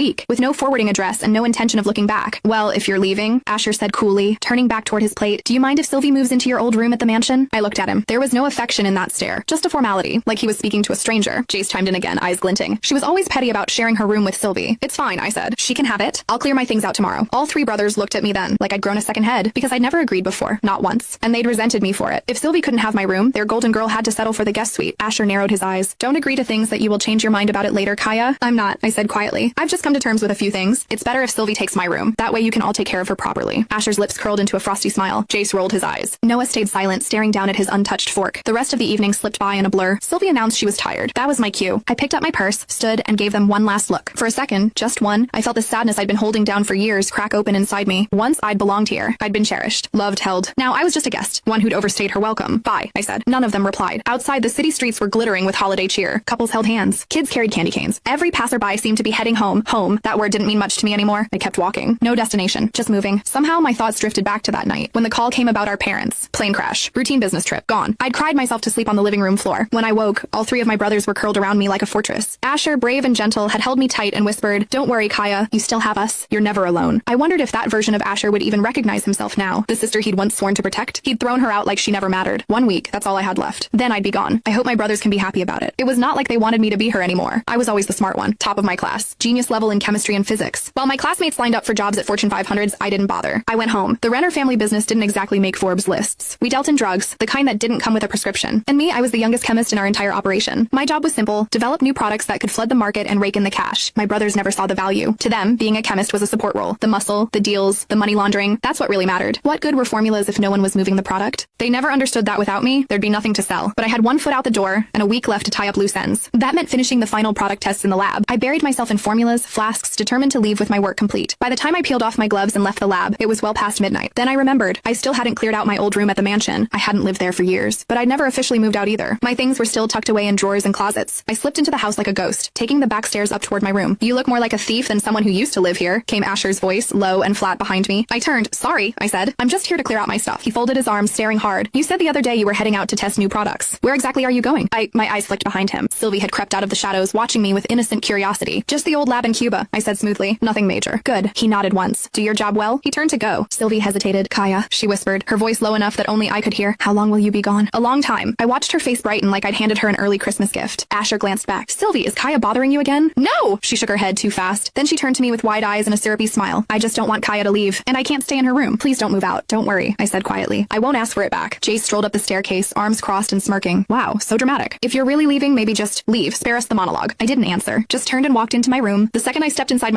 week, with no forwarding address and no intention of looking back. Well, if you're leaving, Asher said coolly, turning back toward his plate, do you mind if Sylvie moves into your old room at the mansion? I looked at him. There was no affection in that stare, just a formality, like he was speaking to a stranger. Jace chimed in again, eyes glinting. She was always petty about sharing her room with Sylvie. It's fine, I said. She can have it. I'll clear my things out tomorrow. All three brothers looked at me then, like I'd grown a second head, because I'd never agreed before, not once. And they'd resented me for it. If Sylvie couldn't have my room, their golden girl had to settle for the guest suite. Asher narrowed his eyes. Don't agree to things that you will change your mind about it later, Kaya. I'm not, I said quietly. I've just come to terms with a few things. It's better if Sylvie takes my room. That way you can all take care of her properly. Asher's lips curled into a frosty smile. Jace rolled his eyes. Noah stayed silent, staring down at his untouched fork. The rest of the evening slipped by in a blur. Sylvie announced she was tired. That was my cue. I picked up my purse, stood, and gave them one last look. For a second, just one, I felt the sadness I'd been holding down for years crack open inside me. Once I'd belonged here. I'd been cherished, loved, held. Now I was just a guest, one who'd overstayed her welcome. Bye, I said. None of them replied. Outside, the city streets were glittering with holiday cheer. Couples held hands. Kids carried candy canes. Every passerby seemed to be heading home. Home. That word didn't mean much to me anymore. I kept walking. No destination. Just moving. Somehow my thoughts drifted back to that night, when the call came about our parents. Plane crash. Routine business trip. Gone. I'd cried myself to sleep on the living room floor. When I woke, all three of my brothers were curled around me like a fortress. Asher, brave and gentle, had held me tight and whispered, "Don't worry, Kaya. You still have us. You're never alone." I wondered if that version of Asher would even recognize himself now. The sister he'd once sworn to protect. He'd thrown her out like she never mattered. 1 week. That's all I had left. Then I'd be gone. I hope my brothers can be happy about it. It was not like they wanted me to be her anymore. I was always the smart one. Top of my class. Genius level in chemistry and physics. While my classmates lined up for jobs at Fortune 500s, I didn't bother. I went home. The Renner family business didn't exactly make Forbes lists. We dealt in drugs, the kind that didn't come with a prescription. And me, I was the youngest chemist in our entire operation. My job was simple: develop new products that could flood the market and rake in the cash. My brothers never saw the value. To them, being a chemist was a support role. The muscle, the deals, the money laundering, that's what really mattered. What good were formulas if no one was moving the product? They never understood that without me, there'd be nothing to sell. But I had 1 foot out the door and a week left to tie up loose ends. That meant finishing the final product tests in the lab. I buried myself in formulas, flasks, determined to leave with my work complete. By the time I peeled off my gloves and left the lab, it was well past midnight. Then I remembered. I still hadn't cleared out my old room at the mansion. I hadn't lived there for years. But I'd never officially moved out either. My things were still tucked away in drawers and closets. I slipped into the house like a ghost, taking the back stairs up toward my room. "You look more like a thief than someone who used to live here," came Asher's voice, low and flat behind me. I turned. "Sorry," I said. "I'm just here to clear out my stuff." He folded his arms, staring hard. "You said the other day you were heading out to test new products. Where exactly are you going?" My eyes flicked behind him. Sylvie had crept out of the shadows, watching me with innocent curiosity. "Just the old lab in Cuba," I said smoothly. "Nothing major." "Good." He nodded once. "Do your job well?" He turned to go. Sylvie hesitated. "Kaya," she whispered, her voice low enough that only I could hear. "How long will you be gone?" "A long time." I watched her face brighten like I'd handed her an early Christmas gift. Asher glanced back. "Sylvie, is Kaya bothering you again?" "No!" She shook her head too fast. Then she turned to me with wide eyes and a syrupy smile. "I just don't want Kaya to leave, and I can't stay in her room. Please don't move out." "Don't worry," I said quietly. "I won't ask for it back." Jace strolled up the staircase, arms crossed and smirking. "Wow, so dramatic. If you're really leaving, maybe just leave. Spare us the monologue." I didn't answer, just turned and walked into my room. The second I stepped inside